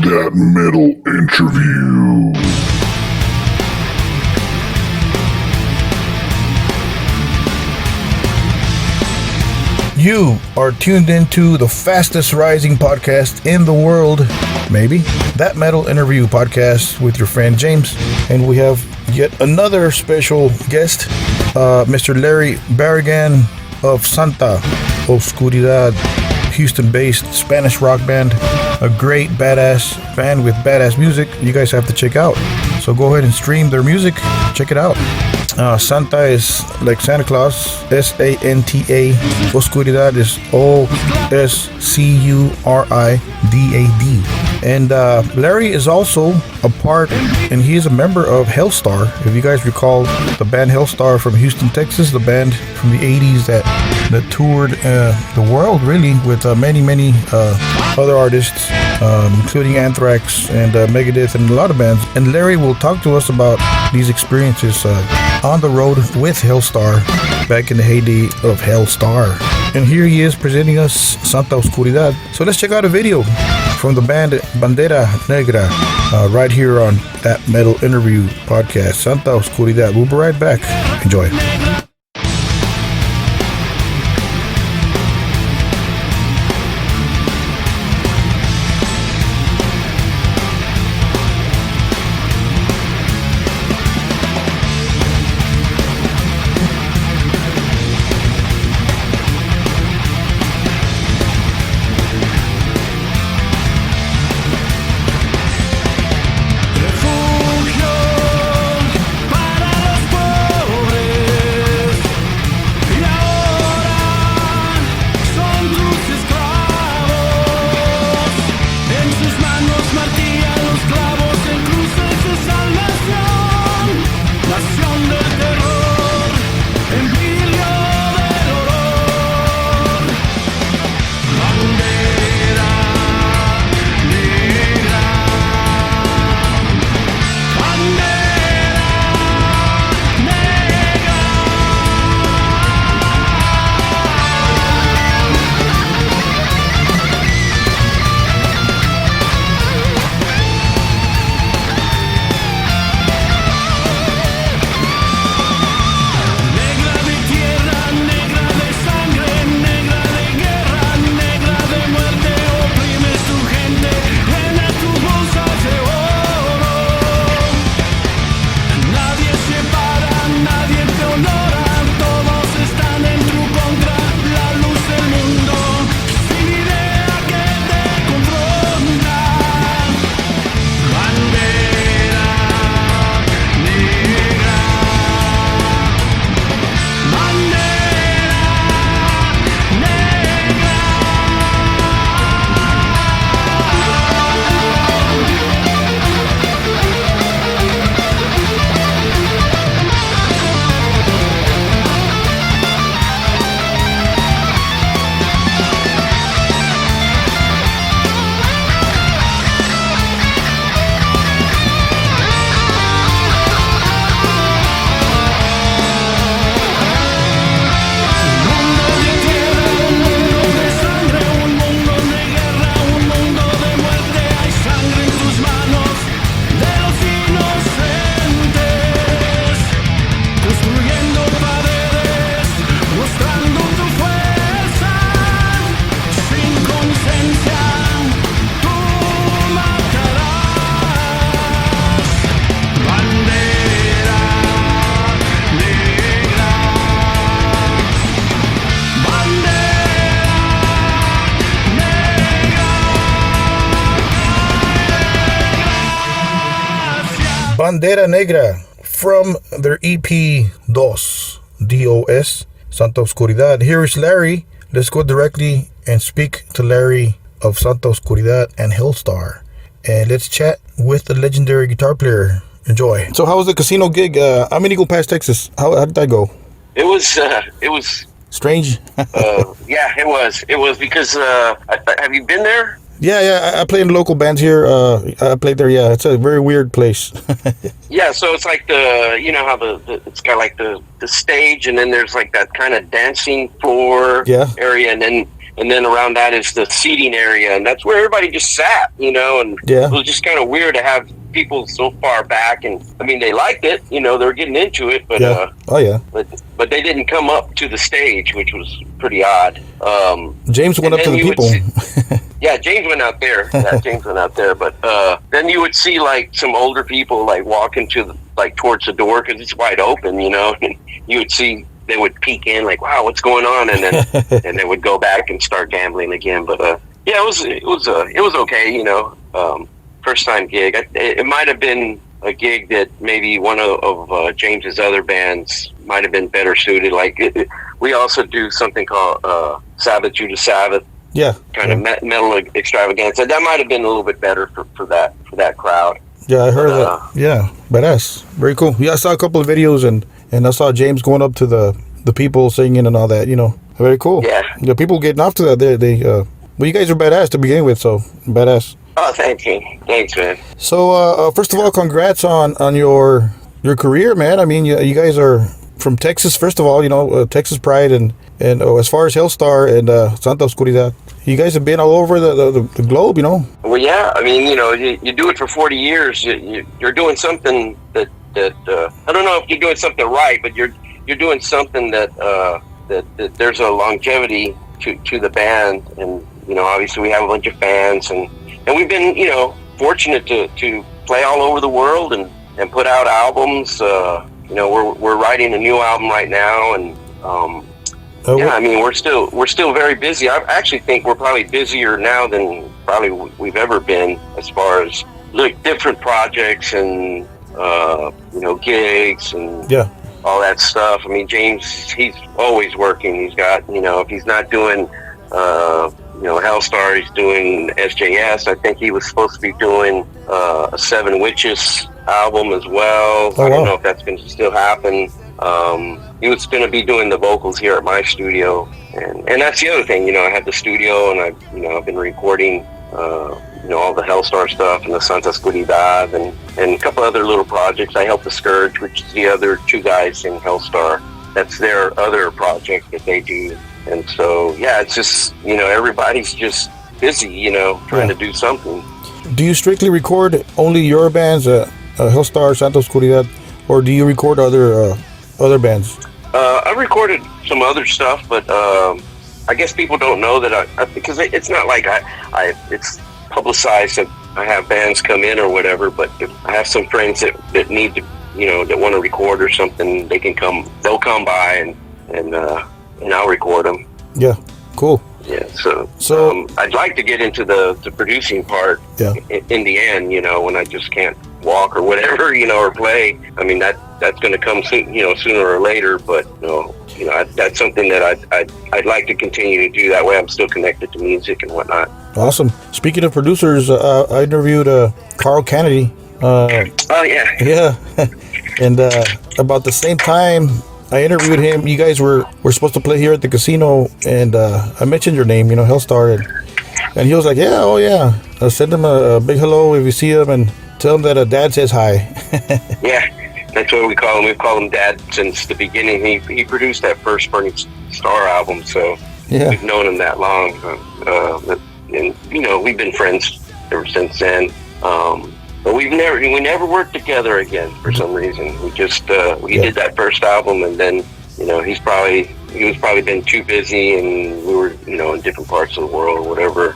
that metal interview. You are tuned into the fastest rising podcast in the world, maybe, That Metal Interview podcast with your friend James. And we have yet another special guest, Mr. Larry Barragan of Santa Oscuridad, Houston-based Spanish rock band, a great badass band with badass music you guys have to check out. So go ahead and stream their music, check it out. Santa is like Santa Claus, Santa. Oscuridad is Oscuridad. And Larry is also a part, and he is a member of HELSTAR. If you guys recall the band HELSTAR from Houston, Texas, the band from the 80s that toured the world really with many other artists, including Anthrax and Megadeth and a lot of bands. And Larry will talk to us about these experiences on the road with HELSTAR back in the heyday of HELSTAR. And here he is presenting us Santa Oscuridad. So let's check out a video from the band Bandera Negra right here on That Metal Interview podcast, Santa Oscuridad. We'll be right back. Enjoy. Bandera Negra from their EP DOS, D-O-S, Santa Oscuridad. Here is Larry. Let's go directly and speak to Larry of Santa Oscuridad and HELSTAR. And let's chat with the legendary guitar player. Enjoy. So how was the casino gig? I'm in Eagle Pass, Texas. How did that go? It was strange. Yeah, it was. It was because have you been there? Yeah, I play in local bands here. I played there. Yeah, it's a very weird place. Yeah, so it's like how it's got like the stage, and then there's like that kind of dancing floor area, and then and then around that is the seating area, and that's where everybody just sat, and Yeah. it was just kind of weird to have people so far back. And I mean, they liked it, they were getting into it, but Yeah. Oh yeah. but they didn't come up to the stage, which was pretty odd. James went up to the people. Yeah, James went out there. Yeah, James went out there. But then you would see like some older people like walking towards the door because it's wide open, And you would see they would peek in like, wow, what's going on, and then and they would go back and start gambling again. But yeah, it was okay, first time gig. It might have been a gig that maybe one of James's other bands might have been better suited. Like we also do something called Sabbath Judas Sabbath. Yeah. Kind of metal extravaganza. That might have been a little bit better for that crowd. Yeah, I heard that. Yeah, badass. Very cool. Yeah, I saw a couple of videos and I saw James going up to the people singing and all that. Very cool. Yeah. People getting off to that. They well, you guys are badass to begin with, so badass. Oh, thank you. Thanks, man. So first of all, congrats on your career, man. I mean, you guys are from Texas. First of all, Texas Pride and as far as HELSTAR and Santa Oscuridad, you guys have been all over the globe, Well, yeah. I mean, you do it for 40 years. You're doing something that I don't know if you're doing something right, but you're doing something that there's a longevity to the band, and obviously we have a bunch of fans, and we've been fortunate to play all over the world and put out albums. We're writing a new album right now, and I mean, we're still very busy. I actually think we're probably busier now than probably we've ever been as far as different projects and gigs and all that stuff. I mean, James, he's always working. He's got if he's not doing HELSTAR, he's doing SJS. I think he was supposed to be doing a Seven Witches album as well. I don't know if that's going to still happen. He was going to be doing the vocals here at my studio, and that's the other thing. I have the studio, and I've been recording all the HELSTAR stuff and the Santa Oscuridad and a couple other little projects. I help the Scourge, which is the other two guys in HELSTAR. That's their other project that they do. And so, yeah, it's just, everybody's just busy, trying to do something. Do you strictly record only your bands, HELSTAR, Santa Oscuridad, or do you record other bands? I recorded some other stuff, but I guess people don't know that because it's not like it's publicized that I have bands come in or whatever, but if I have some friends that need to, that want to record or something, they'll come by and I'll record them. Yeah, cool. Yeah, so I'd like to get into the producing part in the end, when I just can't walk or whatever, or play. I mean, that's going to come soon, sooner or later, but that's something that I'd like to continue to do. That way I'm still connected to music and whatnot. Awesome. Speaking of producers, I interviewed Carl Kennedy. Oh, yeah. Yeah. And about the same time I interviewed him, you guys were supposed to play here at the casino, and I mentioned your name, HELSTAR, and he was like, yeah, oh yeah. I'll send him a big hello if you see him, and tell him that Dad says hi. Yeah, that's what we call him. We've called him Dad since the beginning. He produced that first Burning Star album, so we've known him that long. And we've been friends ever since then. But we never worked together again for some reason. We just he did that first album, and then he was probably been too busy, and we were in different parts of the world or whatever.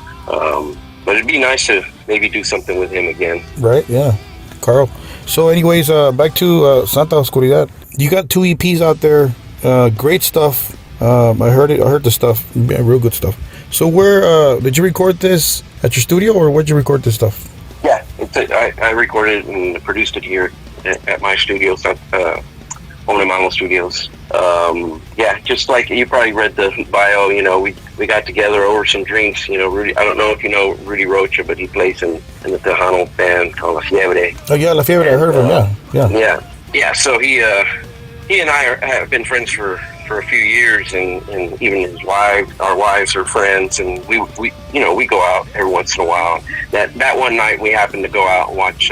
But it'd be nice to maybe do something with him again. Right? Yeah, Carl. So, anyways, back to Santa Oscuridad. You got 2 EPs out there. Great stuff. I heard the stuff. Real good stuff. So, where did you record this at your studio, or where'd you record this stuff? Yeah, I recorded it and produced it here at my studio, Omni Mamo Studios. Yeah, just like you probably read the bio, we got together over some drinks. Rudy, I don't know if you know Rudy Rocha, but he plays in the Tejano band called La Fiebre. Oh yeah, La Fiebre, I heard of him. Yeah. So he and I have been friends for a few years, and even our wives are friends, and we go out every once in a while. That one night we happened to go out and watch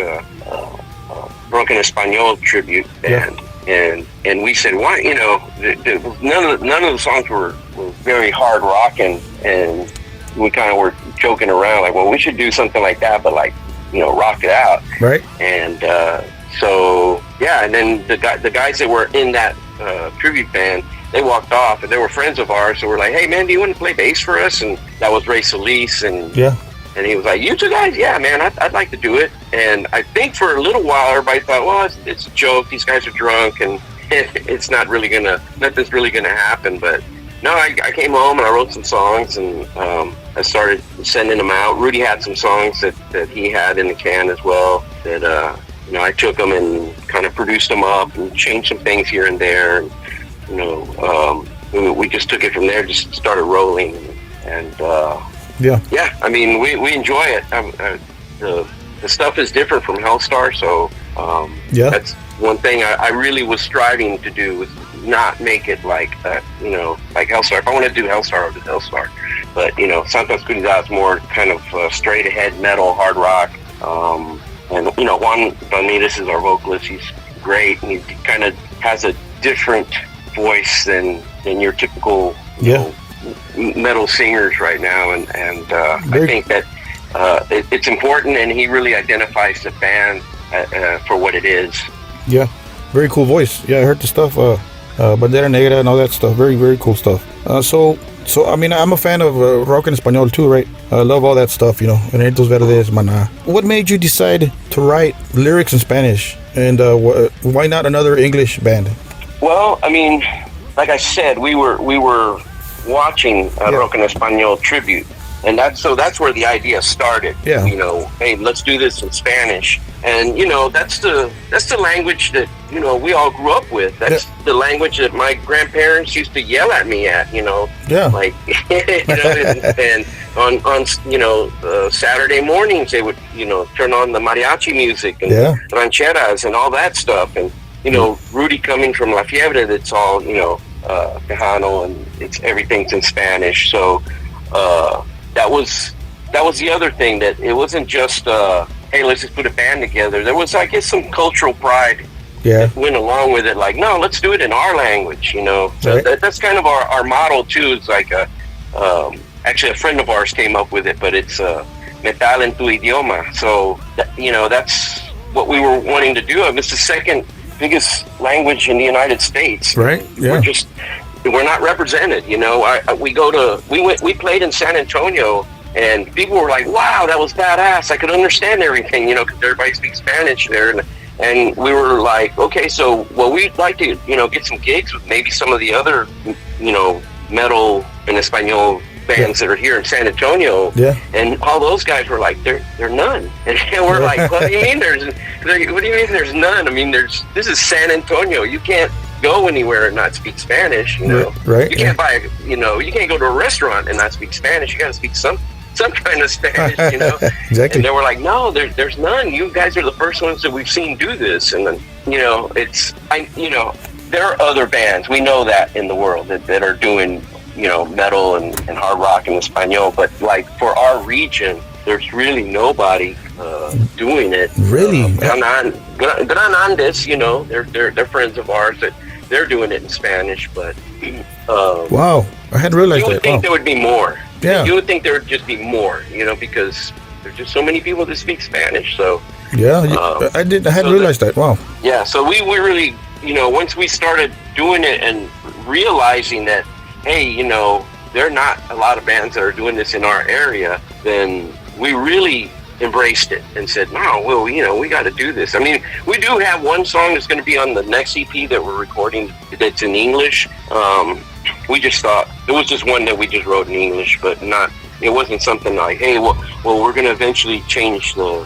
Broken Espanol tribute band, and we said, why, none of the songs were very hard rock, and we kind of were joking around like, well, we should do something like that, but like, rock it out. Right. And so yeah, and then the guys that were in that tribute band, they walked off, and they were friends of ours, so we're like, hey man, do you want to play bass for us? And that was Ray Solis, and he was like, you two guys? Yeah man, I'd like to do it. And I think for a little while everybody thought, well, it's a joke, these guys are drunk, and it's nothing's really gonna happen. But no, I came home and I wrote some songs, and I started sending them out. Rudy had some songs that he had in the can as well, that I took them and kind of produced them up and changed some things here and there. And, we just took it from there, just started rolling, and I mean, we enjoy it. The stuff is different from HELSTAR, so that's one thing I really was striving to do, was not make it like like HELSTAR. If I want to do HELSTAR, I'll do HELSTAR. But Santa Oscuridad is more kind of straight ahead metal, hard rock. And Juan Ramirez is our vocalist. He's great, and he kind of has a different voice than your typical metal singers right now, and I think that it's important, and he really identifies the band for what it is. Yeah, very cool voice. Yeah, I heard the stuff, Bandera Negra and all that stuff. Very, very cool stuff. So I mean, I'm a fan of rock en español too, right? I love all that stuff, Enanitos Verdes, Maná. What made you decide to write lyrics in Spanish, and why not another English band? Well, I mean, like I said, we were watching Rock en Español tribute, and that's where the idea started. Yeah. Hey, let's do this in Spanish, and that's the language that we all grew up with. That's the language that my grandparents used to yell at me at. Like and on Saturday mornings they would turn on the mariachi music and rancheras and all that stuff, and Rudy coming from La Fiebre, that's all Tejano, and everything's in Spanish. So that was the other thing, that it wasn't just hey, let's just put a band together. There was, I guess, some cultural pride that went along with it. Like, no, let's do it in our language. So that's kind of our motto too. It's like actually a friend of ours came up with it, but it's metal en tu idioma. So that's what we were wanting to do. It's the second biggest language in the United States. Right. Yeah. We're not represented. We played in San Antonio, and people were like, wow, that was badass. I could understand everything, because everybody speaks Spanish there. And we were like, okay, so, we'd like to, get some gigs with maybe some of the other, metal and Espanol bands that are here in San Antonio. Yeah. And all those guys were like, they're none. And we're like, what do you mean there's none? I mean, this is San Antonio. You can't go anywhere and not speak Spanish, Right. You can't buy, you can't go to a restaurant and not speak Spanish. You got to speak some kind of Spanish, Exactly. And they were like, no, there's none. You guys are the first ones that we've seen do this. And then, there are other bands, we know that, in the world that are doing, metal and hard rock in Espanol, but like for our region, there's really nobody doing it. Really? Gran Andes, they're friends of ours that they're doing it in Spanish, but wow, I hadn't realized that. You would think there would be more. Yeah. You would think there would just be more, because there's just so many people that speak Spanish. So yeah, I hadn't realized that. Wow. Yeah, so we really, once we started doing it and realizing that, hey, there are not a lot of bands that are doing this in our area, then we really embraced it and said, no, well, we got to do this. I mean, we do have one song that's going to be on the next EP that we're recording that's in English. We just thought, it was just one that we just wrote in English, but it wasn't something like, hey, well, we're going to eventually change the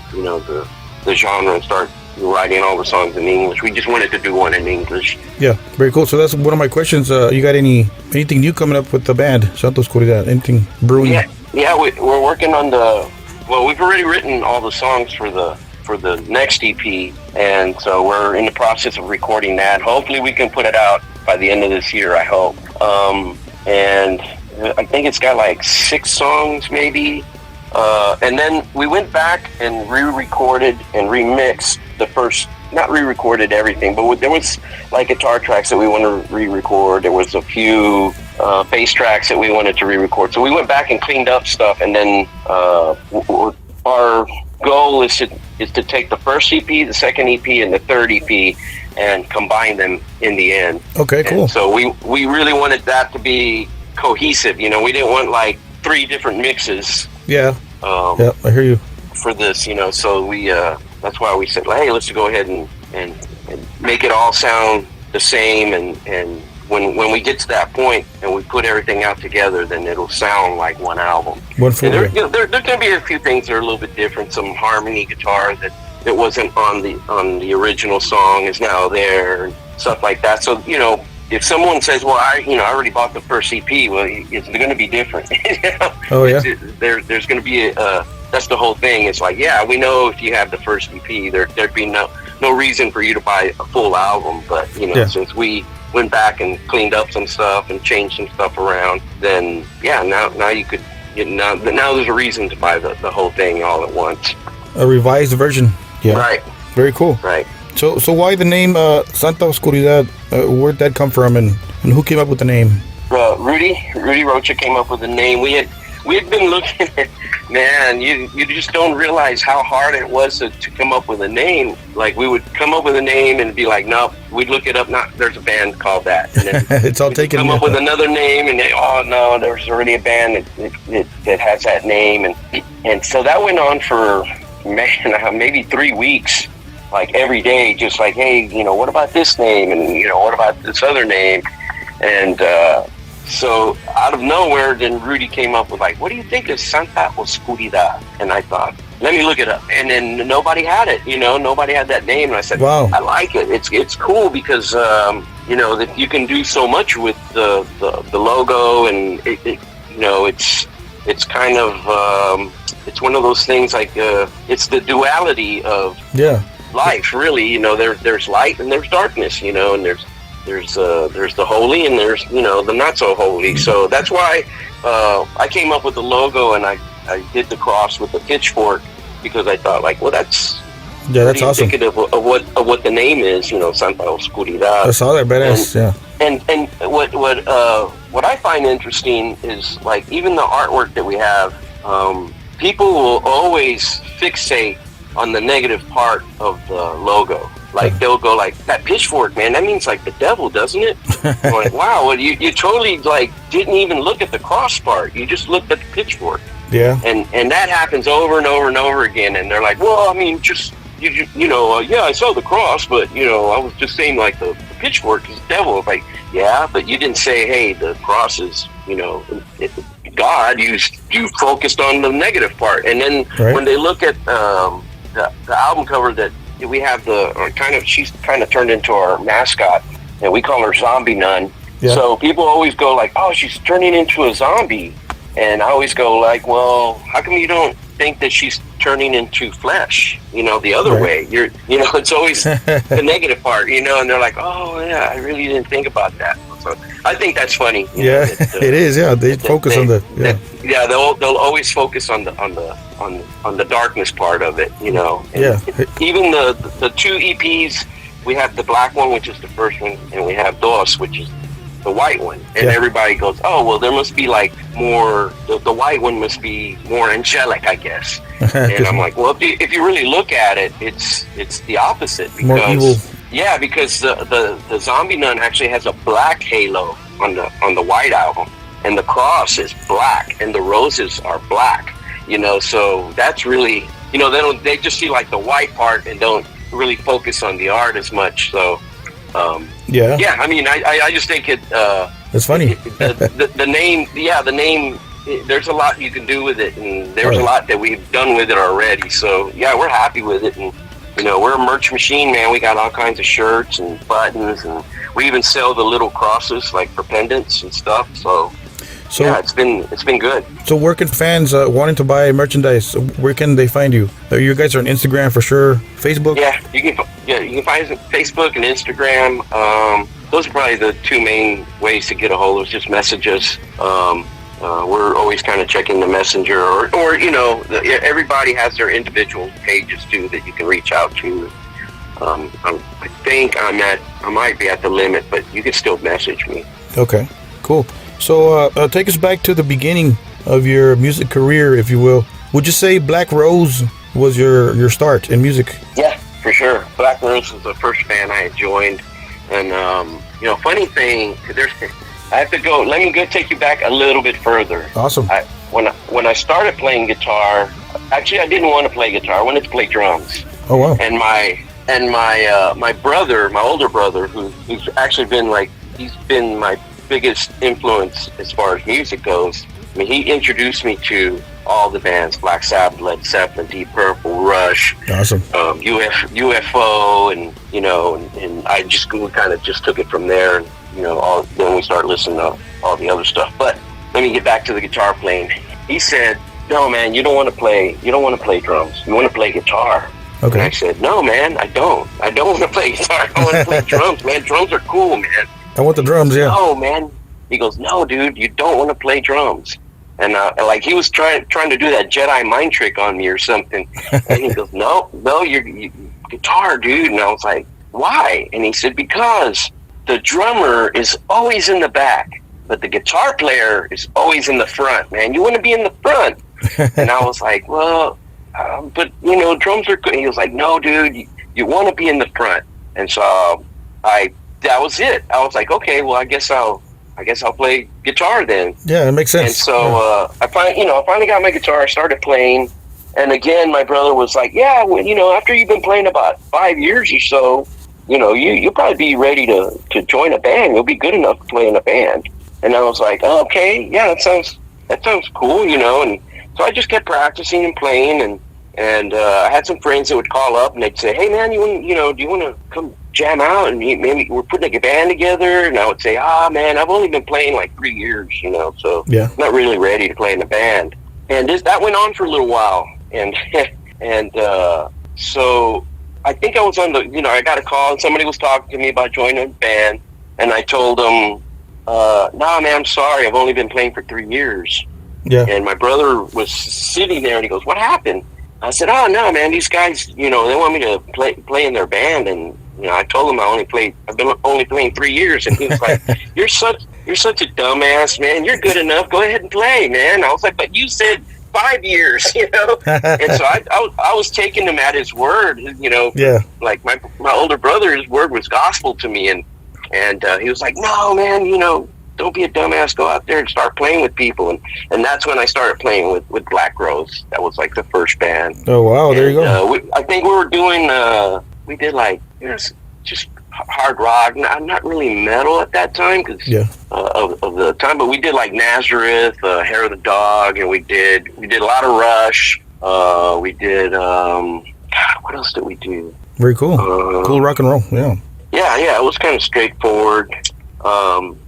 genre and start writing all the songs in English. We just wanted to do one in English. Yeah, very cool. So that's one of my questions. You got anything new coming up with the band, Santa Oscuridad? Anything brewing? Yeah, we're working on we've already written all the songs for the next EP, and so we're in the process of recording that. Hopefully we can put it out by the end of this year, I hope. And I think it's got like 6 songs maybe. And then we went back and re-recorded and remixed the first not re-recorded everything, but there was like guitar tracks that we wanted to re-record. There was a few bass tracks that we wanted to re-record. So we went back and cleaned up stuff, and then our goal is to take the first EP, the second EP, and the third EP, and combine them in the end. Okay, cool. And so we really wanted that to be cohesive. You know, we didn't want like 3 different mixes. Yeah. Yeah, I hear you. For this, you know, so we that's why we said, hey, let's go ahead and make it all sound the same, and when we get to that point and we put everything out together, then it'll sound like one album. One full. And there can be a few things that are a little bit different. Some harmony guitar that wasn't on the original song is now there, and stuff like that. So, you know, if someone says, well, I already bought the first EP, well, it's going to be different. You know? Oh, yeah. There's going to be that's the whole thing. It's like, yeah, we know if you have the first EP, there'd be no reason for you to buy a full album. But, you know, since we went back and cleaned up some stuff and changed some stuff around, then, yeah, now you could, now there's a reason to buy the whole thing all at once. A revised version. Yeah. Right. Very cool. Right. So why the name Santa Oscuridad? Where'd that come from, and who came up with the name? Rudy Rocha came up with the name. We had been looking at, man, you just don't realize how hard it was to come up with a name. Like, we would come up with a name and be like, no, we'd look it up. There's a band called that. And then it's all taken. Come up with another name, and oh no, there's already a band that has that name, and so that went on for, man, maybe 3 weeks. Like every day, just like, hey, you know, what about this name? And, you know, what about this other name? And so out of nowhere, then Rudy came up with like, what do you think of Santa Oscuridad? And I thought, let me look it up. And then nobody had it, you know, nobody had that name. And I said, wow, I like it. It's cool because, you know, that you can do so much with the logo, and it you know, it's kind of, it's one of those things like, it's the duality of life, really. You know, there's light and there's darkness, you know, and there's the holy and there's, you know, the not so holy. So that's why I came up with the logo, and I did the cross with the pitchfork, because I thought, like, well, that's awesome. Indicative of what the name is, you know, Santa Oscuridad. I saw that, badass. And what I find interesting is, like, even the artwork that we have, people will always fixate on the negative part of the logo. Like, they'll go like, that pitchfork, man, that means like the devil, doesn't it? I'm like, wow, well, you totally like didn't even look at the cross part. You just looked at the pitchfork. Yeah. And that happens over and over and over again. And they're like, well, I mean, just you know, yeah, I saw the cross, but, you know, I was just saying like the pitchfork is the devil. It's like, yeah, but you didn't say, hey, the cross is, you know, God. You focused on the negative part. And then when they look at the album cover that we have, she's kind of turned into our mascot, and we call her Zombie Nun. Yeah. So people always go like, oh, she's turning into a zombie. And I always go like, well, how come you don't think that she's turning into flesh, you know, the other way? You know, it's always the negative part, you know, and they're like, oh yeah, I really didn't think about that. So I think that's funny. Yeah, it is. Yeah, they focus on the. Yeah, they'll always focus on the darkness part of it, you know. And even the 2 EPs, we have the black one, which is the first one, and we have Dos, which is the white one. And everybody goes, oh, well, there must be like more. The white one must be more angelic, I guess. And I'm like, well, if you really look at it, it's the opposite, because more evil. Yeah, because the Zombie Nun actually has a black halo on the white album, and the cross is black, and the roses are black. You know, so that's really, you know, they just see like the white part and don't really focus on the art as much. So yeah, I mean, I just think it's funny. the name, the name. There's a lot you can do with it, and there's a lot that we've done with it already. So yeah, we're happy with it, and you know, we're a merch machine, man. We got all kinds of shirts and buttons, and we even sell the little crosses like for pendants and stuff. So yeah, it's been good. So where can fans wanting to buy merchandise, where can they find you? You guys are on Instagram for sure, Facebook? Yeah, you can find us on Facebook and Instagram. Those are probably the 2 main ways to get a hold of us. Just message us. We're always kind of checking the messenger, or you know, everybody has their individual pages too that you can reach out to. I think I might be at the limit, but you can still message me. Okay, cool. So take us back to the beginning of your music career, if you will. Would you say Black Rose was your start in music? Yeah, for sure. Black Rose was the first band I had joined. And, funny thing, I have to go, let me go take you back a little bit further. Awesome. When I started playing guitar, actually I didn't want to play guitar, I wanted to play drums. Oh, wow. And my brother, my older brother, who's actually been he's been my biggest influence as far as music goes. I mean, he introduced me to all the bands: Black Sabbath, Led Zeppelin, Deep Purple, Rush, awesome, UFO, and I just kind of just took it from there. And then we started listening to all the other stuff. But let me get back to the guitar playing. He said, "No, man, you don't want to play drums. You want to play guitar." Okay. And I said, "No, man, I don't want to play guitar. I want to play drums, man. Drums are cool, man." I want the drums, yeah. "No, man." He goes, "No, dude, you don't want to play drums." And he was trying to do that Jedi mind trick on me or something. And he goes, "No, you guitar, dude." And I was like, "Why?" And he said, "Because the drummer is always in the back, but the guitar player is always in the front, man. You want to be in the front." And I was like, "Well, but drums are good." And he was like, "No, dude, you want to be in the front." And so that was it. I was like, "Okay, well, I guess I'll play guitar then." Yeah, it makes sense. And so I finally got my guitar. I started playing, and again, my brother was like, "Yeah, well, after you've been playing about 5 years or so, you'll probably be ready to join a band. You'll be good enough to play in a band." And I was like, "Oh, okay, yeah, that sounds cool, And so I just kept practicing and playing, and I had some friends that would call up and they'd say, "Hey, man, do you want to come jam out, and maybe we're putting a band together?" And I would say, "Man, I've only been playing like 3 years, so yeah, I'm not really ready to play in a band." And that went on for a little while, and so I think I was on I got a call and somebody was talking to me about joining a band, and I told them, "Nah, man, I'm sorry, I've only been playing for 3 years." Yeah. And my brother was sitting there and he goes, "What happened?" I said, "Oh, no, man, these guys, they want me to play in their band." And I told him I've been only playing 3 years, and he was like, You're such a dumbass, man. You're good enough. Go ahead and play, man." I was like, "But you said 5 years, And so I was taking him at his word, Yeah. Like my older brother, his word was gospel to me, and he was like, "No, man, don't be a dumbass. Go out there and start playing with people." And that's when I started playing with Black Rose. That was like the first band. Oh, wow. There you go. I think we were doing, we did just hard rock, not really metal at that time because of the time, but we did like Nazareth, Hair of the Dog, and we did a lot of Rush. We did, what else did we do? Very cool. Cool rock and roll. Yeah. Yeah. It was kind of straightforward.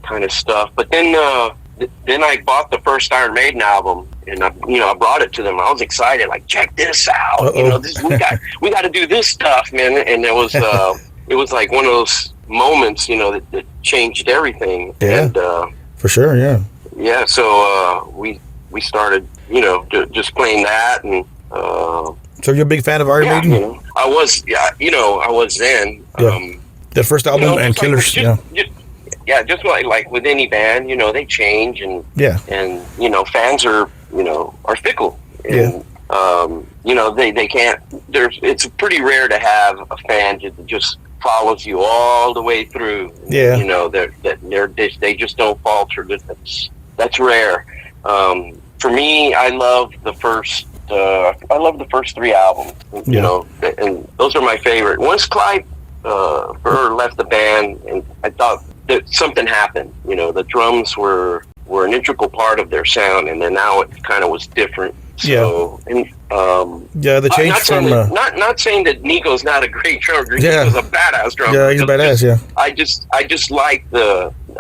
Kind of stuff, but then I bought the first Iron Maiden album, and I brought it to them. I was excited, like, "Check this out!" We got to do this stuff, man. And it was like one of those moments, that changed everything. Yeah, and for sure, yeah. Yeah, so we started, just playing that, and so you're a big fan of Iron Maiden? I was, I was then. Yeah. The first album and Killers, just like with any band, they change, and fans are fickle, and they can't. It's pretty rare to have a fan that just follows you all the way through. Yeah, they just don't falter. That's rare. For me, I love the first. I love the first 3 albums. And those are my favorite. Once Clive Burr left the band, and I thought that something happened. The drums were an integral part of their sound, and then now it kind of was different. So, the change from not saying that Nico's not a great drummer. Nico's a badass drummer. Yeah, he's badass. Yeah, I just like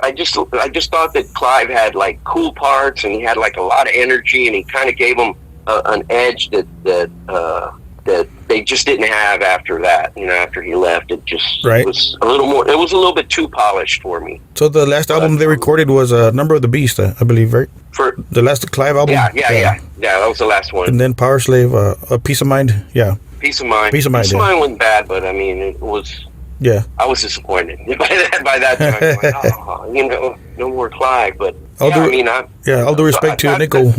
I just thought that Clive had like cool parts, and he had like a lot of energy, and he kind of gave them an edge that they just didn't have after that. After he left, it just was a little more. It was a little bit too polished for me. So the last album they recorded was Number of the Beast, I believe, right? For the last Clive album. Yeah. That was the last one. And then Power Slave, A Peace of Mind. Yeah. Peace of Mind. Peace of Mind, Peace of Mind wasn't bad, but I mean, it was. Yeah. I was disappointed by that time. Like, no more Clive. But all due respect to Nico.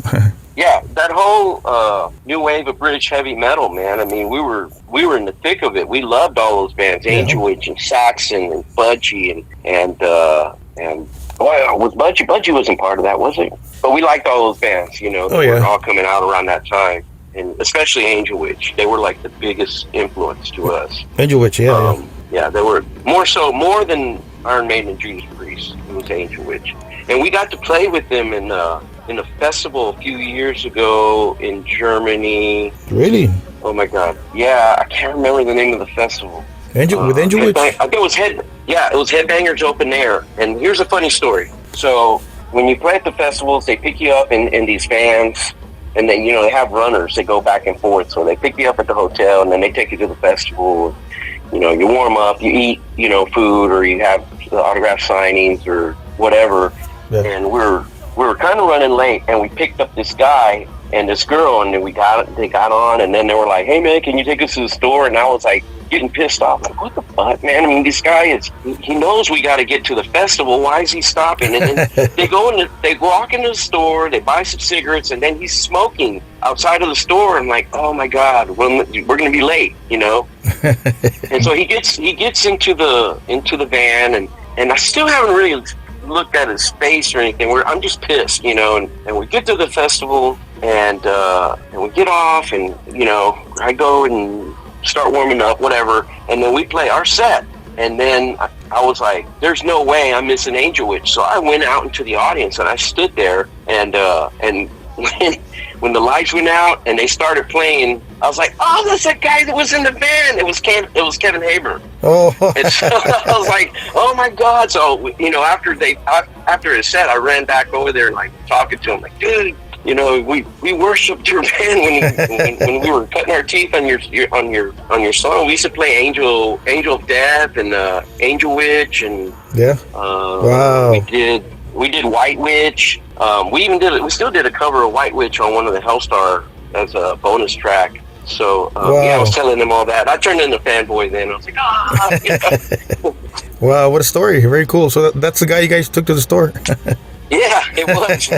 Yeah, that whole new wave of British heavy metal, man. I mean, we were in the thick of it. We loved all those bands, Angel Witch and Saxon and Budgie and boy, was Budgie wasn't part of that, was it? But we liked all those bands, they were all coming out around that time, and especially Angel Witch. They were like the biggest influence to us. Angel Witch, yeah, they were more than Iron Maiden and Judas Priest. It was Angel Witch, and we got to play with them in a festival a few years ago in Germany. Really? Oh my God! Yeah, I can't remember the name of the festival. With Angel Witch? I think it was Headbangers Open Air. And here's a funny story. So when you play at the festivals, they pick you up in these vans, and then they have runners. They go back and forth. So they pick you up at the hotel, and then they take you to the festival. You warm up, you eat, food, or you have autograph signings or whatever. Yeah. And we were kind of running late, and we picked up this guy and this girl, and then they got on, and then they were like, "Hey man, can you take us to the store?" And I was like getting pissed off, like, what the fuck, man? I mean, this guy he knows we got to get to the festival. Why is he stopping? And then they walk into the store, they buy some cigarettes, and then he's smoking outside of the store. I'm like, oh my God, we're going to be late, And so he gets into the van, and I still haven't really looked at his face or anything. I'm just pissed, and we get to the festival, and we get off, and I go and start warming up, whatever, and then we play our set, and then I was like, there's no way I'm missing Angel Witch. So I went out into the audience, and I stood there, and when the lights went out and they started playing, I was like, oh, that's that guy that was in the band. It was Kevin Haber. Oh. And so I was like, oh my God. So after his set, I ran back over there and like talking to him, like, dude, we worshipped your band when we were cutting our teeth on your song. We used to play Angel of Death and Angel Witch, and wow. We did White Witch. We still did a cover of White Witch on one of the HELSTAR as a bonus track. So I was telling them all that. I turned into a fanboy then. I was like, Wow, what a story! Very cool. So that's the guy you guys took to the store. Yeah, it was.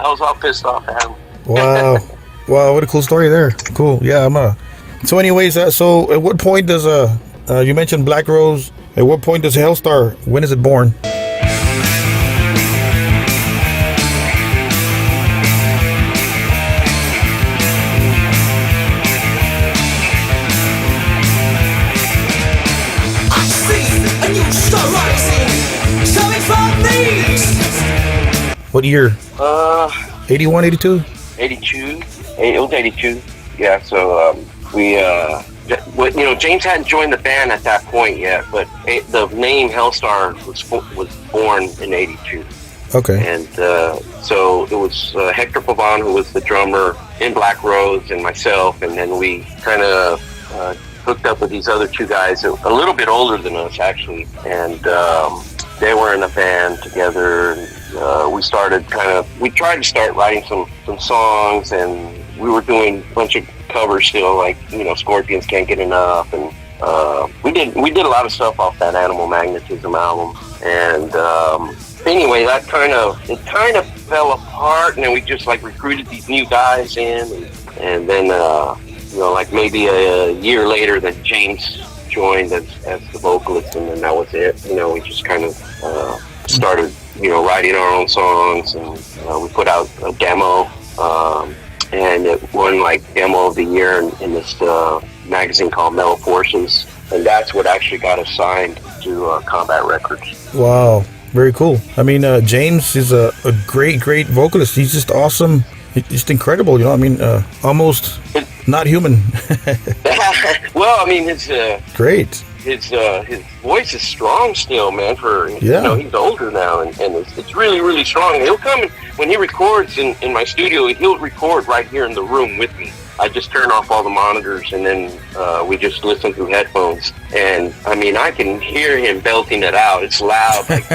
I was all pissed off at him. Wow, what a cool story there. Cool. Yeah, So anyways, so at what point does you mentioned Black Rose? At what point does HELSTAR? When is it born? What year? 81, 82? 82. It was 82. Yeah, so James hadn't joined the band at that point yet, but the name HELSTAR was born in 82. Okay. And so it was Hector Pavon, who was the drummer in Black Rose, and myself, and then we kind of hooked up with these other two guys, a little bit older than us, actually, and they were in a band together. And, we tried to start writing some songs, and we were doing a bunch of covers still, like, Scorpions Can't Get Enough, and we did a lot of stuff off that Animal Magnetism album. And anyway, that kind of fell apart, and then we just like recruited these new guys in, and then like maybe a year later, that James joined as the vocalist, and then that was it. We just kind of started writing our own songs, and we put out a demo, and it won like Demo of the Year in this magazine called Metal Forces, and that's what actually got us signed to Combat Records. Wow, very cool. I mean, James is a great vocalist. He's just awesome. Just incredible, almost not human. Well, I mean, it's great. His voice is strong still, man. He's older now, and it's really, really strong. He'll come when he records in my studio. He'll record right here in the room with me. I just turn off all the monitors, and then we just listen through headphones. And I mean, I can hear him belting it out. It's loud. Like,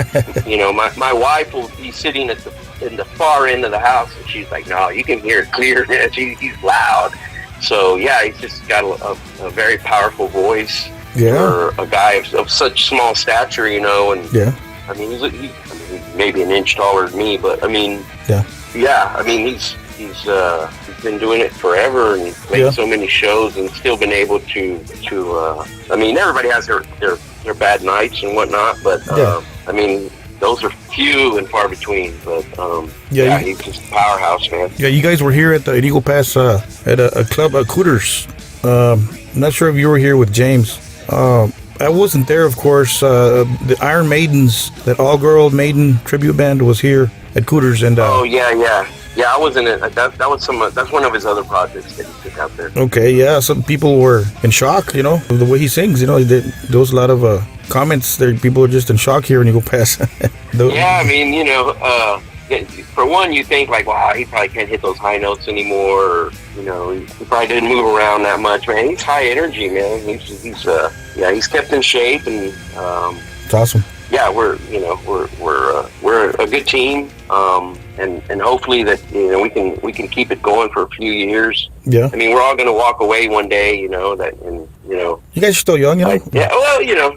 my wife will be sitting in the far end of the house, and she's like, "No, you can hear it clear. He's loud." So yeah, he's just got a very powerful voice. Yeah. For a guy of such small stature, you know, and Yeah. I mean, he's maybe an inch taller than me, but I mean, yeah. I mean, he's been doing it forever and made so many shows and still been able to. I mean, everybody has their bad nights and whatnot, but I mean, those are few and far between. But he's just a powerhouse, man. Yeah, you guys were here at the Eagle Pass at a club, Cooters. I'm not sure if you were here with James. I wasn't there, of course. The Iron Maidens, that all-girl maiden tribute band, was here at Cooters, and yeah, I wasn't in. That was that's one of his other projects that he took out there. Okay, yeah, some people were in shock, you know, of the way he sings. You know, there was a lot of comments there. People are just in shock here when you go past. Yeah, I mean, you know, for one, you think like, wow, he probably can't hit those high notes anymore. Or, you know, he probably didn't move around that much, man. He's high energy, man. He's kept in shape, and it's awesome. Yeah, we're a good team, and hopefully that, you know, we can keep it going for a few years. Yeah, I mean, we're all going to walk away one day, you know, that, and you know, you guys are still young, you know. Yeah, well, you know,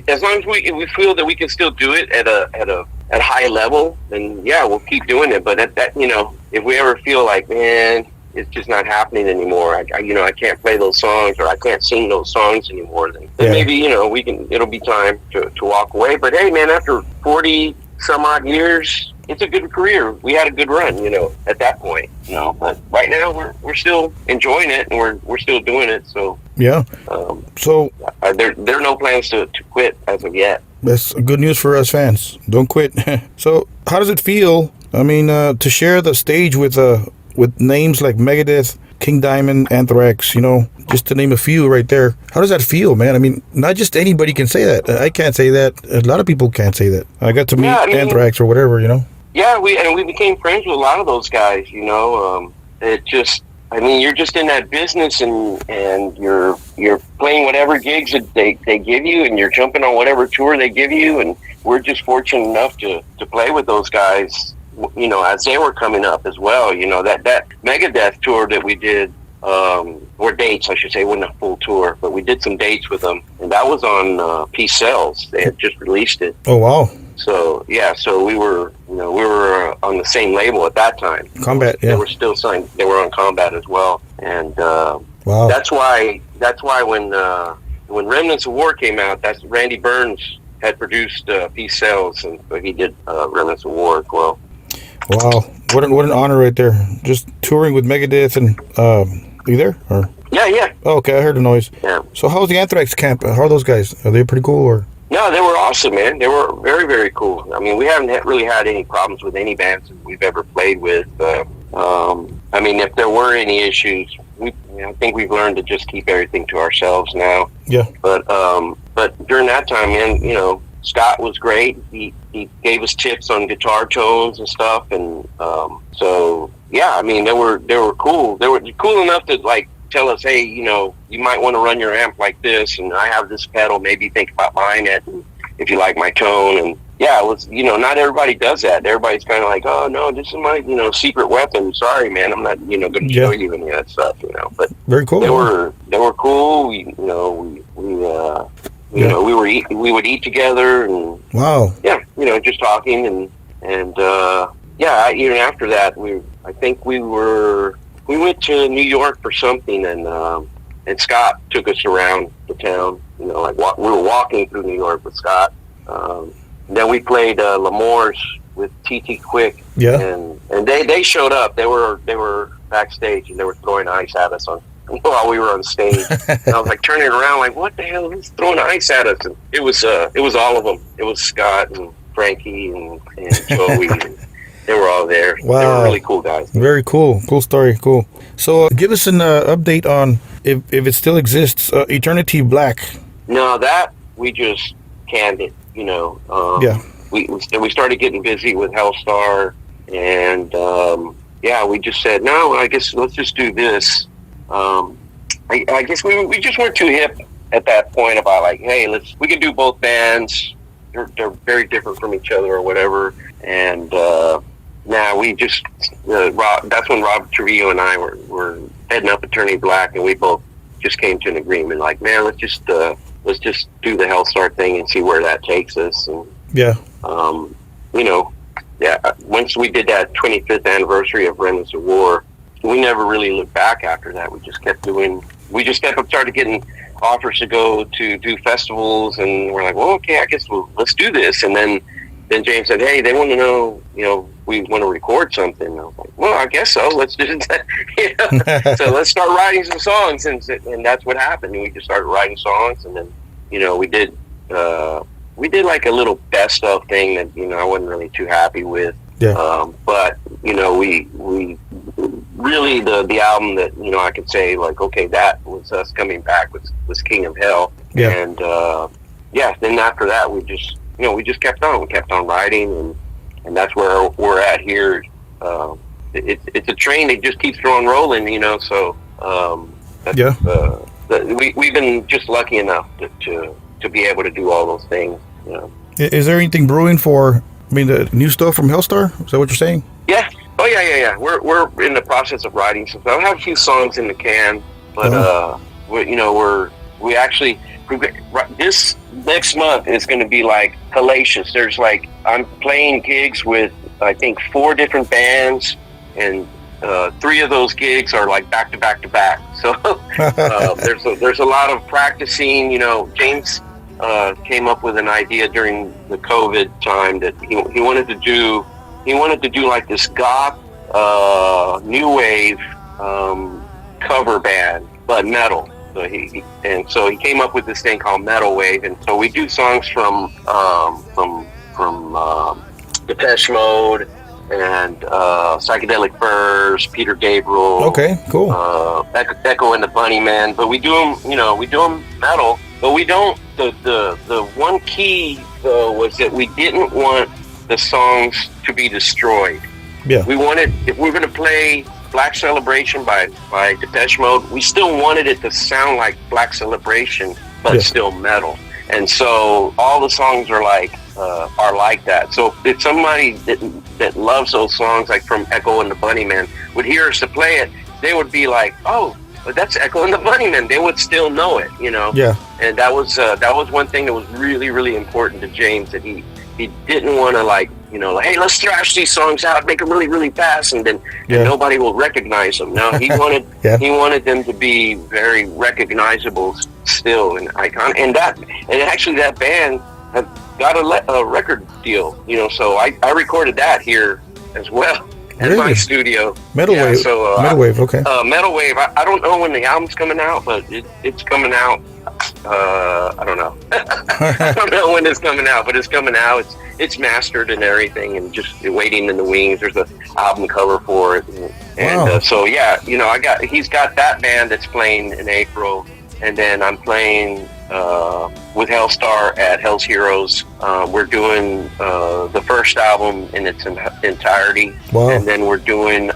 as long as we feel that we can still do it at a high level, then yeah, we'll keep doing it. But at that, you know, if we ever feel like, man, it's just not happening anymore, I can't play those songs, or I can't sing those songs anymore, then maybe, you know, it'll be time to walk away. But hey, man, after 40 some odd years, it's a good career. We had a good run, you know, at that point, you know. But right now we're still enjoying it, and we're still doing it. So yeah. So there are no plans to quit as of yet. That's good news for us fans. Don't quit. So how does it feel? I mean, to share the stage with names like Megadeth, King Diamond, Anthrax, you know, just to name a few right there. How does that feel, man? I mean, not just anybody can say that. I can't say that. A lot of people can't say that. I got to meet Anthrax or whatever, you know. Yeah, we became friends with a lot of those guys, you know. It just, I mean, you're just in that business, and you're playing whatever gigs that they give you, and you're jumping on whatever tour they give you, and we're just fortunate enough to play with those guys, you know, as they were coming up as well. You know, that Megadeth tour that we did, or dates, I should say, it wasn't a full tour, but we did some dates with them, and that was on Peace Sells. They had just released it. Oh, wow. So yeah, so we were on the same label at that time. Combat, yeah. They were still signed. They were on Combat as well, and wow. That's why when Remnants of War came out, that's Randy Burns had produced Peace Sells, and he did Remnants of War as well. Wow, what an honor right there! Just touring with Megadeth, and you there? Or? Yeah. Oh, okay, I heard the noise. Yeah. So how's the Anthrax camp? How are those guys? Are they pretty cool, or? No, they were awesome, man. They were very, very cool. I mean, we haven't really had any problems with any bands that we've ever played with. I mean, if there were any issues, I think we've learned to just keep everything to ourselves now. Yeah. But during that time, man, you know, Scott was great. He gave us tips on guitar tones and stuff, and so yeah, I mean, they were cool. They were cool enough to like tell us, hey, you know, you might want to run your amp like this, and I have this pedal, maybe think about buying it if you like my tone. And yeah, it was, you know, not everybody does that. Everybody's kind of like, oh no, this is my, you know, secret weapon. Sorry, man, I'm not, you know, going to show you any of that stuff, you know. But very cool. They were cool. We would eat together, and wow. Yeah, you know, just talking, and yeah, even after that, I think we went to New York for something, and Scott took us around the town. You know, like we were walking through New York with Scott. Then we played L'Amour's with TT Quick. Yeah. And they showed up. They were backstage, and they were throwing ice at us while we were on stage. And I was like turning around, like, what the hell is throwing ice at us? And it was all of them. It was Scott and Frankie and Joey. They were all there. Wow. They were really cool guys. Very cool. Cool story. Cool. So give us an update on if it still exists, Eternity Black. No, that we just canned it, you know. Yeah. We started getting busy with HELSTAR, and yeah, we just said, no, I guess let's just do this. I guess we just weren't too hip at that point about like, hey, we can do both bands. They're very different from each other or whatever. And now we just that's when Rob Trujillo and I were heading up Attorney Black, and we both just came to an agreement, like, man, let's just do the HELSTAR thing and see where that takes us. And once we did that 25th anniversary of Remnants of War, we never really looked back after that. We just kept started getting offers to go to do festivals, and we're like, well, okay, I guess let's do this. And then James said, hey, they want to know, we want to record something. And I was like, well, I guess so. Let's do that. So let's start writing some songs, and that's what happened. We just started writing songs, and then we did like a little best of thing that I wasn't really too happy with. Yeah. But we really the album that I could say, like, okay, that was us coming back was King of Hell. Yeah. And then after that we just kept on. We kept on writing, and that's where we're at here. It's a train that just keeps on rolling, So we've been just lucky enough to be able to do all those things. Is there anything brewing for? The new stuff from HELSTAR? Is that what you're saying? Yeah. Oh yeah. We're in the process of writing some stuff. I have a few songs in the can, but we actually this next month is going to be like hellacious. There's like, I'm playing gigs with I think 4 different bands, and 3 of those gigs are like back to back to back. So there's a lot of practicing. James came up with an idea during the COVID time that he wanted to do like this goth new wave cover band, but metal. So he came up with this thing called Metal Wave, and so we do songs from Depeche Mode and Psychedelic Furs, Peter Gabriel. Okay, cool. Echo and the Bunnymen, but we do them metal. But we don't. The one key though was that we didn't want the songs to be destroyed. Yeah. We wanted, if we were going to play Black Celebration by Depeche Mode, we still wanted it to sound like Black Celebration, but still metal. And so all the songs are like that. So if somebody that loves those songs, like from Echo and the Bunnymen, would hear us to play it, they would be like, oh, but that's Echo and the Bunnymen. They would still know it, Yeah. And that was one thing that was really, really important to James, that he didn't want to like, hey, let's thrash these songs out, make them really, really fast, and then and nobody will recognize them. No, he wanted he wanted them to be very recognizable still, and iconic. And actually that band had got a record deal, So I recorded that here as well. In my studio. Metal Wave. So, Metal Wave, okay. Metal Wave. I don't know when the album's coming out, but it's coming out. I don't know. I don't know when it's coming out, but it's coming out. It's mastered and everything, and just waiting in the wings. There's an album cover for it, and so he's got that band that's playing in April, and then I'm playing with HELSTAR at Hell's Heroes. We're doing the first album in its entirety. Wow. And then we're doing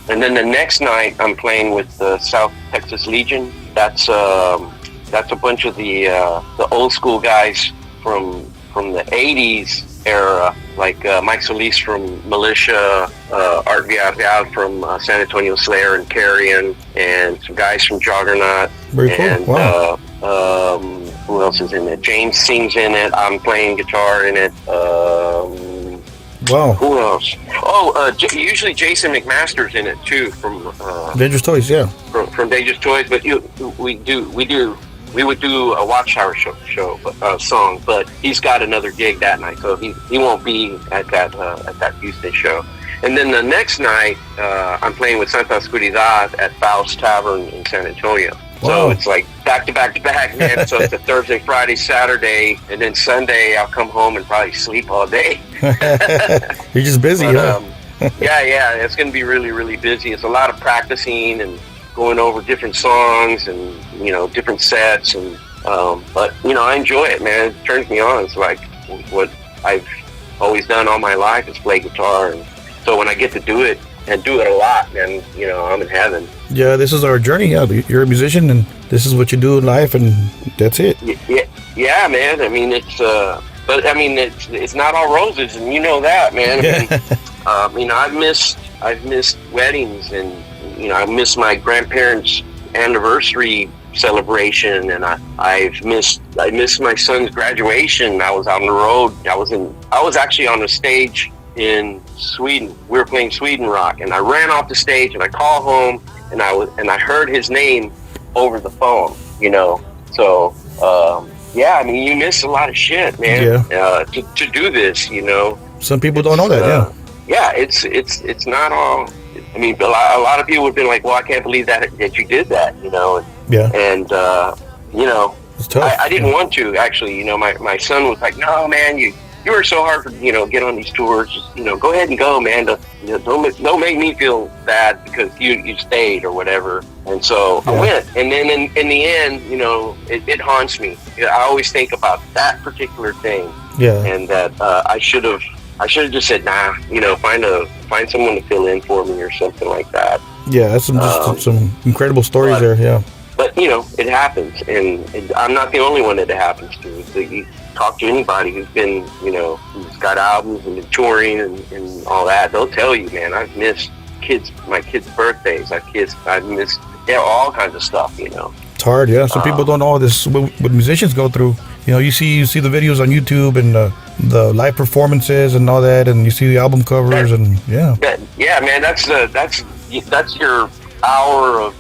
and then the next night I'm playing with the South Texas Legion. That's a bunch of the old school guys from the 80s era, like Mike Solis from Militia, Art Villarreal from San Antonio Slayer and Carrion, and some guys from Juggernaut. Very cool. And wow. Who else is in it? James sings in it. I'm playing guitar in it. Wow. Who else? Oh, usually Jason McMaster's in it too, from Dangerous Toys, yeah. From Dangerous Toys. But we would do a Watchtower show song, but he's got another gig that night, so he won't be at that Houston show. And then the next night, I'm playing with Santa Oscuridad at Faust Tavern in San Antonio. Wow. So it's like back to back to back, man. So it's a Thursday, Friday, Saturday, and then Sunday I'll come home and probably sleep all day. You're just busy, huh? Yeah. It's going to be really, really busy. It's a lot of practicing and going over different songs and different sets, and but I enjoy it, man. It turns me on. It's like what I've always done all my life is play guitar, and so when I get to do it and do it a lot, man, I'm in heaven. Yeah, this is our journey. Yeah, you're a musician, and this is what you do in life, and that's it. Yeah, man. I mean, it's not all roses, and you know that, man. I mean, I've missed weddings and I missed my grandparents' anniversary celebration, and I missed my son's graduation. I was out on the road. I was actually on the stage in Sweden. We were playing Sweden Rock, and I ran off the stage and I called home, and I heard his name over the phone. So yeah, I mean, you miss a lot of shit, man. Yeah. To do this, Some people don't know that. Yeah, it's not all. I mean, a lot of people have been like, "Well, I can't believe that you did that," Yeah. And It's tough. I didn't want to actually. My son was like, "No, man, you were so hard to get on these tours. Just go ahead and go, man. Don't make me feel bad because you stayed or whatever." And so I went, and then in the end, it haunts me. I always think about that particular thing. Yeah. And that I should have just said, nah, find someone to fill in for me or something like that. Yeah, that's some incredible stories there. Yeah. But it happens, and I'm not the only one that it happens to. So you talk to anybody who's been, who's got albums and been touring and all that, they'll tell you, man, I've missed my kids' birthdays. I've missed all kinds of stuff. It's hard. Yeah. Some people don't know this. What musicians go through. You see the videos on YouTube and the live performances and all that, and you see the album covers and yeah. Yeah, man, that's your hour of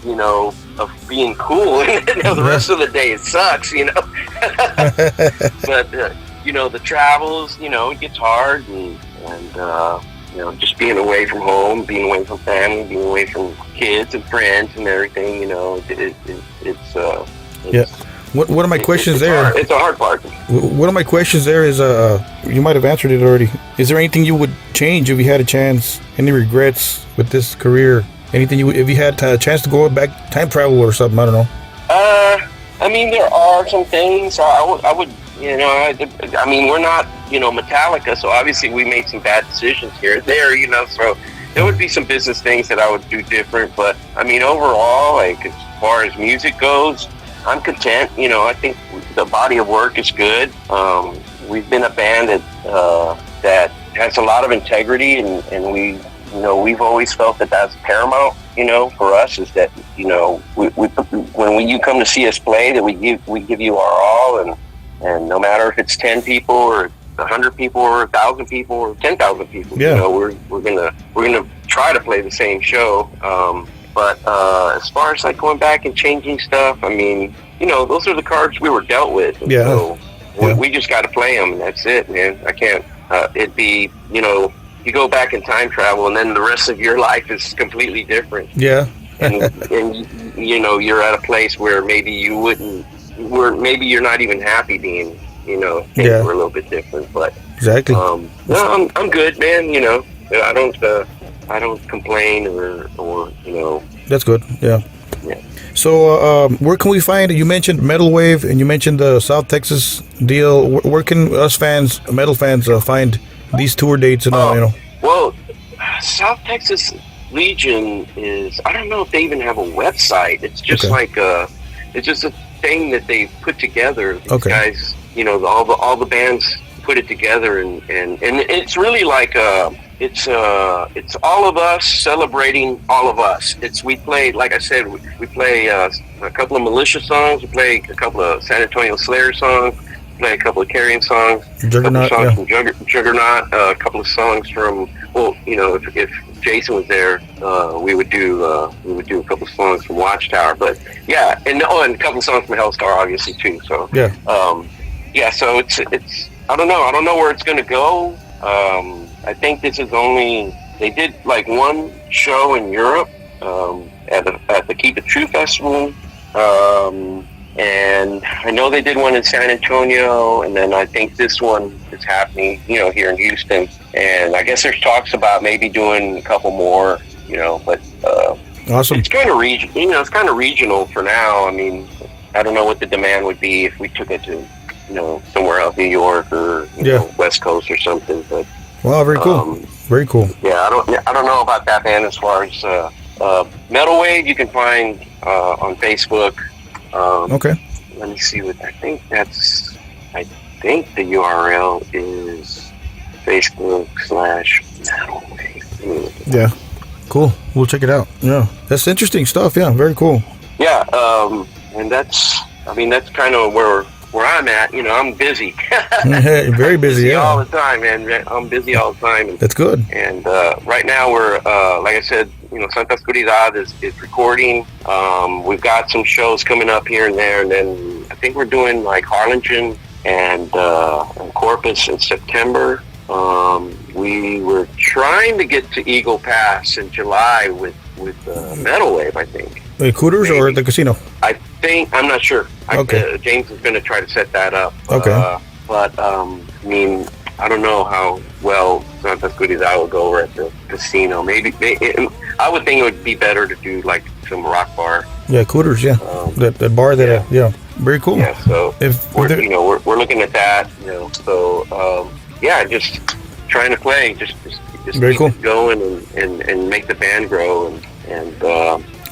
being cool, and the rest of the day it sucks, But the travels, it gets hard, and just being away from home, being away from family, being away from kids and friends and everything, it's yeah. One of my questions there. It's a hard part. One of my questions there is, you might have answered it already. Is there anything you would change if you had a chance? Any regrets with this career? Anything if you had a chance to go back, time travel or something? I don't know. I mean, there are some things I would. I mean, we're not, Metallica, so obviously we made some bad decisions here and there, so there would be some business things that I would do different. But I mean, overall, like as far as music goes, I'm content. I think the body of work is good. We've been a band that has a lot of integrity, and we've always felt that that's paramount. For us is that when you come to see us play, that we give you our all, and no matter if it's 10 people or 100 people or 1,000 people or 10,000 people, we're gonna try to play the same show. But as far as like going back and changing stuff, I mean, those are the cards we were dealt with. And so we just got to play them, and that's it, man. I can't. It'd be, you go back in time travel, and then the rest of your life is completely different. Yeah. and you're at a place where maybe maybe you're not even happy being, things were a little bit different. But exactly. No, I'm good, man. I don't complain or. That's good. Yeah. Yeah. So, where can we find it? You mentioned Metal Wave, and you mentioned the South Texas deal. Where can us fans, metal fans, find these tour dates and all? Well, South Texas Legion is. I don't know if they even have a website. It's just it's just a thing that they put together. These guys, all the bands put it together, and it's really like it's all of us celebrating all of us. We play, like I said, we play a couple of Militia songs, we play a couple of San Antonio Slayer songs, we play a couple of Carrion songs, Juggernaut, a couple of songs from Juggernaut, a couple of songs from, if Jason was there, we would do a couple of songs from Watchtower. But yeah, and a couple of songs from HELSTAR, obviously too. So so it's I don't know where it's going to go. I think this is they did like one show in Europe at the Keep It True Festival, and I know they did one in San Antonio, and then I think this one is happening, here in Houston, and I guess there's talks about maybe doing a couple more, but awesome. It's kind of it's kind of regional for now. I mean, I don't know what the demand would be if we took it to, somewhere else, New York or West Coast or something, but. Wow, very cool. Very cool. Yeah, I don't know about that band as far as Metal Wave. You can find on Facebook. Okay. Let me see what I think the URL is Facebook /Metal Wave. Yeah. Cool. We'll check it out. Yeah, that's interesting stuff. Yeah, very cool. Yeah, and that's kind of where I'm at. You know, I'm busy. Very busy. Yeah, all the time, man. I'm busy all the time. And, that's good. And right now we're, like I said, you know, Santa Oscuridad is recording. We've got some shows coming up here and there, and then I think we're doing like Harlingen and Corpus in September. We were trying to get to Eagle Pass in July with Metal Wave, I think. The Cooters or the casino? I think, I'm not sure. Okay. James is going to try to set that up. Okay. But, I mean, I don't know how well Santa Oscuridad will go over at the casino. Maybe, I would think it would be better to do like some rock bar. Yeah, Cooters, yeah. That bar that, yeah. Very cool. Yeah, so we're looking at that, you know, so, yeah, just trying to play, just very keep cool. it going and make the band grow and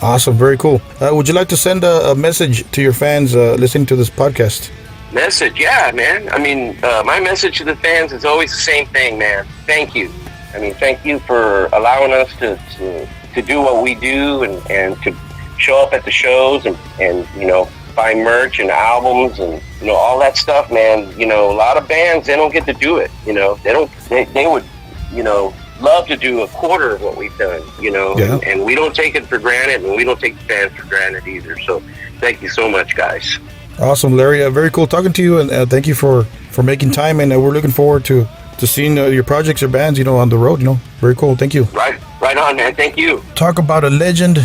awesome, very cool. Would you like to send a message to your fans listening to this podcast? Message, yeah, man. I mean, my message to the fans is always the same thing, man. Thank you. I mean, thank you for allowing us to do what we do and to show up at the shows and you know, buy merch and albums and, you know, all that stuff, man. You know, a lot of bands, they don't get to do it, you know. They would, you know, love to do a quarter of what we've done, you know. Yeah. And we don't take it for granted, and we don't take the fans for granted either. So thank you so much, guys. Awesome, Larry. Very cool talking to you, and thank you for making time, and we're looking forward to seeing your projects, your bands, you know, on the road, you know. Very cool. Thank you. Right on, man. Thank you. Talk about a legend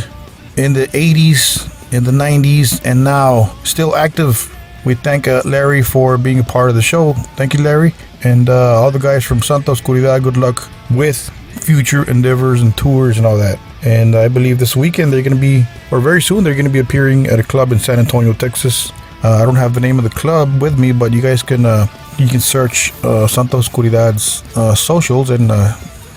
in the 80s, in the 90s, and now still active. We thank Larry for being a part of the show. Thank you, Larry. And all the guys from Santa Oscuridad, good luck with future endeavors and tours and all that. And I believe this weekend they're going to be, or very soon, they're going to be appearing at a club in San Antonio, Texas. I don't have the name of the club with me, but you guys can search Santa Oscuridad's socials and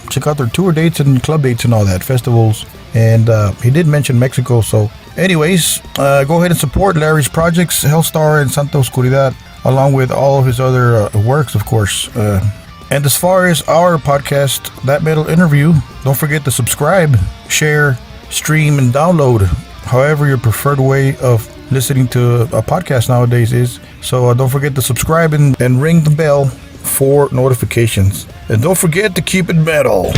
check out their tour dates and club dates and all that, festivals. And he did mention Mexico, so anyways, go ahead and support Larry's projects, HELSTAR and Santa Oscuridad, along with all of his other works, of course. And as far as our podcast, That Metal Interview, don't forget to subscribe, share, stream, and download, however your preferred way of listening to a podcast nowadays is. So don't forget to subscribe and ring the bell for notifications. And don't forget to keep it metal.